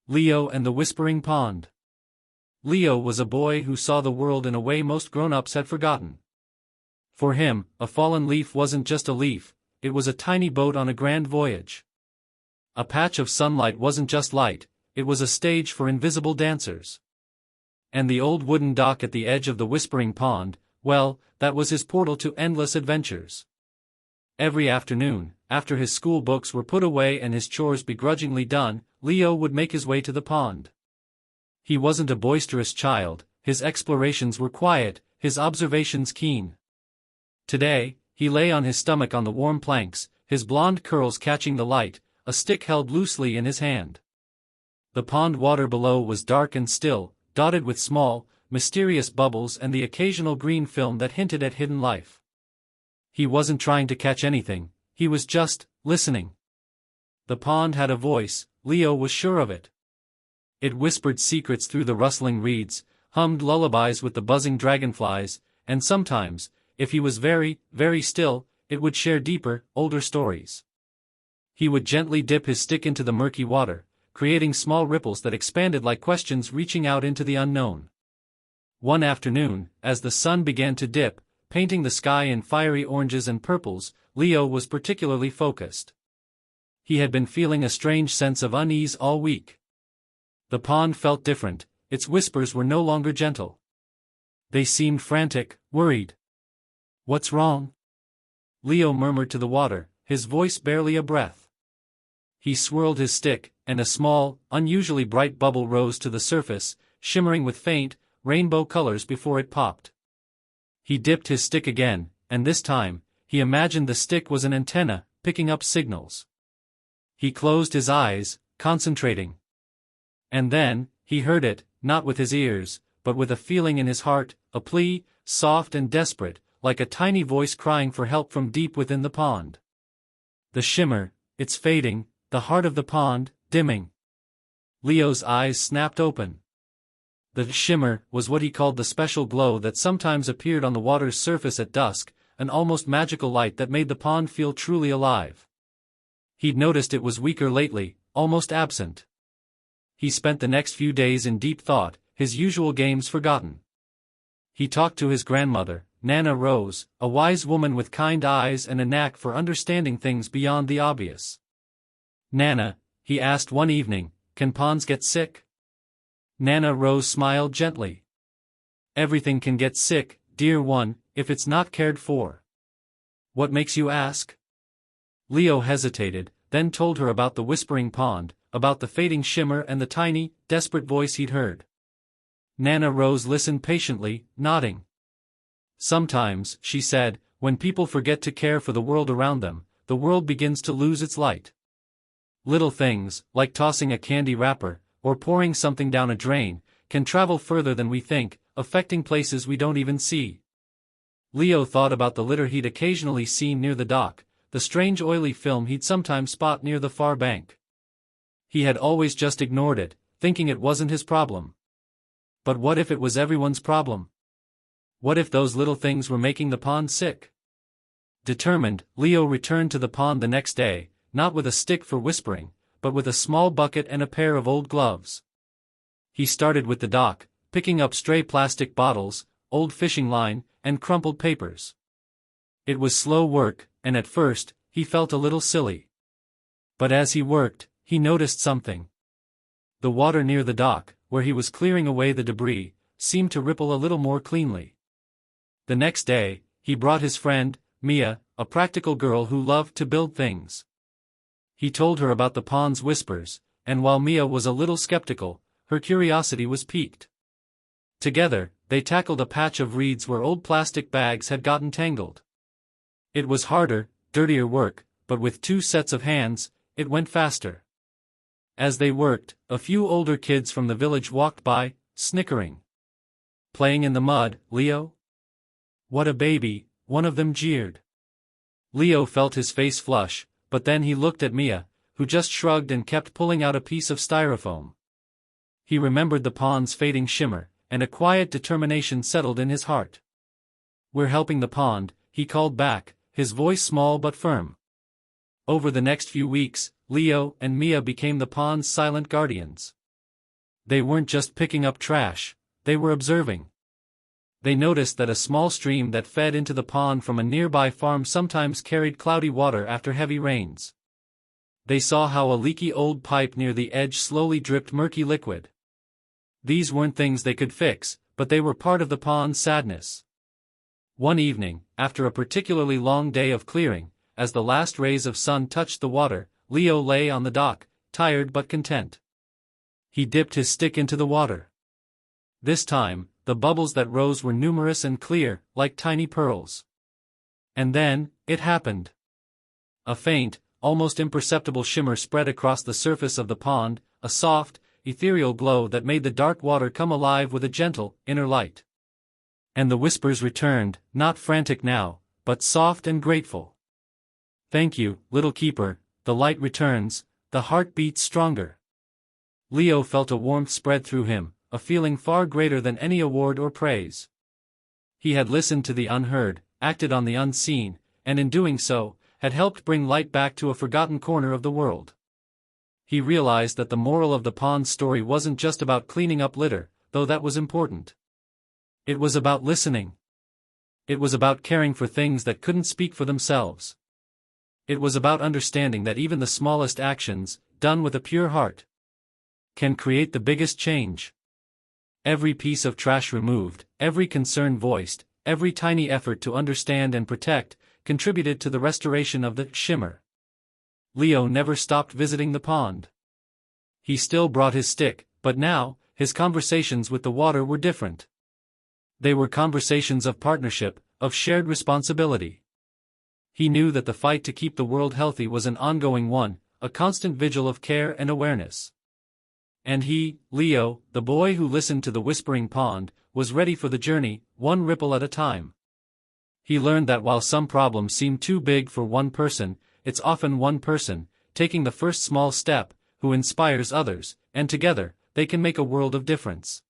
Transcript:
Leo and the Whispering Pond. Leo was a boy who saw the world in a way most grown-ups had forgotten. For him, a fallen leaf wasn't just a leaf, it was a tiny boat on a grand voyage. A patch of sunlight wasn't just light, it was a stage for invisible dancers. And the old wooden dock at the edge of the Whispering Pond, well, that was his portal to endless adventures. Every afternoon, after his school books were put away and his chores begrudgingly done, Leo would make his way to the pond. He wasn't a boisterous child, his explorations were quiet, his observations keen. Today, he lay on his stomach on the warm planks, his blonde curls catching the light, a stick held loosely in his hand. The pond water below was dark and still, dotted with small, mysterious bubbles and the occasional green film that hinted at hidden life. He wasn't trying to catch anything, he was just listening. The pond had a voice, Leo was sure of it. It whispered secrets through the rustling reeds, hummed lullabies with the buzzing dragonflies, and sometimes, if he was very, very still, it would share deeper, older stories. He would gently dip his stick into the murky water, creating small ripples that expanded like questions reaching out into the unknown. One afternoon, as the sun began to dip, painting the sky in fiery oranges and purples, Leo was particularly focused. He had been feeling a strange sense of unease all week. The pond felt different, its whispers were no longer gentle. They seemed frantic, worried. "What's wrong?" Leo murmured to the water, his voice barely a breath. He swirled his stick, and a small, unusually bright bubble rose to the surface, shimmering with faint, rainbow colors before it popped. He dipped his stick again, and this time, he imagined the stick was an antenna, picking up signals. He closed his eyes, concentrating. And then, he heard it, not with his ears, but with a feeling in his heart, a plea, soft and desperate, like a tiny voice crying for help from deep within the pond. The shimmer, it's fading, the heart of the pond, dimming. Leo's eyes snapped open. The shimmer was what he called the special glow that sometimes appeared on the water's surface at dusk, an almost magical light that made the pond feel truly alive. He'd noticed it was weaker lately, almost absent. He spent the next few days in deep thought, his usual games forgotten. He talked to his grandmother, Nana Rose, a wise woman with kind eyes and a knack for understanding things beyond the obvious. "Nana," he asked one evening, "can ponds get sick?" Nana Rose smiled gently. "Everything can get sick, dear one, if it's not cared for." "What makes you ask?" Leo hesitated, then told her about the Whispering Pond, about the fading shimmer and the tiny, desperate voice he'd heard. Nana Rose listened patiently, nodding. "Sometimes," she said, "when people forget to care for the world around them, the world begins to lose its light. Little things, like tossing a candy wrapper, or pouring something down a drain, can travel further than we think, affecting places we don't even see." Leo thought about the litter he'd occasionally seen near the dock, the strange oily film he'd sometimes spot near the far bank. He had always just ignored it, thinking it wasn't his problem. But what if it was everyone's problem? What if those little things were making the pond sick? Determined, Leo returned to the pond the next day, not with a stick for whispering, but with a small bucket and a pair of old gloves. He started with the dock, picking up stray plastic bottles, old fishing line, and crumpled papers. It was slow work, and at first, he felt a little silly. But as he worked, he noticed something. The water near the dock, where he was clearing away the debris, seemed to ripple a little more cleanly. The next day, he brought his friend, Mia, a practical girl who loved to build things. He told her about the pond's whispers, and while Mia was a little skeptical, her curiosity was piqued. Together, they tackled a patch of reeds where old plastic bags had gotten tangled. It was harder, dirtier work, but with 2 sets of hands, it went faster. As they worked, a few older kids from the village walked by, snickering. "Playing in the mud, Leo?" "What a baby," one of them jeered. Leo felt his face flush, but then he looked at Mia, who just shrugged and kept pulling out a piece of styrofoam. He remembered the pond's fading shimmer, and a quiet determination settled in his heart. "We're helping the pond," he called back, his voice small but firm. Over the next few weeks, Leo and Mia became the pond's silent guardians. They weren't just picking up trash, they were observing. They noticed that a small stream that fed into the pond from a nearby farm sometimes carried cloudy water after heavy rains. They saw how a leaky old pipe near the edge slowly dripped murky liquid. These weren't things they could fix, but they were part of the pond's sadness. One evening, after a particularly long day of clearing, as the last rays of sun touched the water, Leo lay on the dock, tired but content. He dipped his stick into the water. This time, the bubbles that rose were numerous and clear, like tiny pearls. And then, it happened. A faint, almost imperceptible shimmer spread across the surface of the pond, a soft, ethereal glow that made the dark water come alive with a gentle, inner light. And the whispers returned, not frantic now, but soft and grateful. "Thank you, little keeper," the light returns, the heart beats stronger. Leo felt a warmth spread through him, a feeling far greater than any award or praise. He had listened to the unheard, acted on the unseen, and in doing so, had helped bring light back to a forgotten corner of the world. He realized that the moral of the pond story wasn't just about cleaning up litter, though that was important. It was about listening. It was about caring for things that couldn't speak for themselves. It was about understanding that even the smallest actions, done with a pure heart, can create the biggest change. Every piece of trash removed, every concern voiced, every tiny effort to understand and protect, contributed to the restoration of the shimmer. Leo never stopped visiting the pond. He still brought his stick, but now, his conversations with the water were different. They were conversations of partnership, of shared responsibility. He knew that the fight to keep the world healthy was an ongoing one, a constant vigil of care and awareness. And he, Leo, the boy who listened to the whispering pond, was ready for the journey, one ripple at a time. He learned that while some problems seem too big for one person, it's often one person, taking the first small step, who inspires others, and together, they can make a world of difference.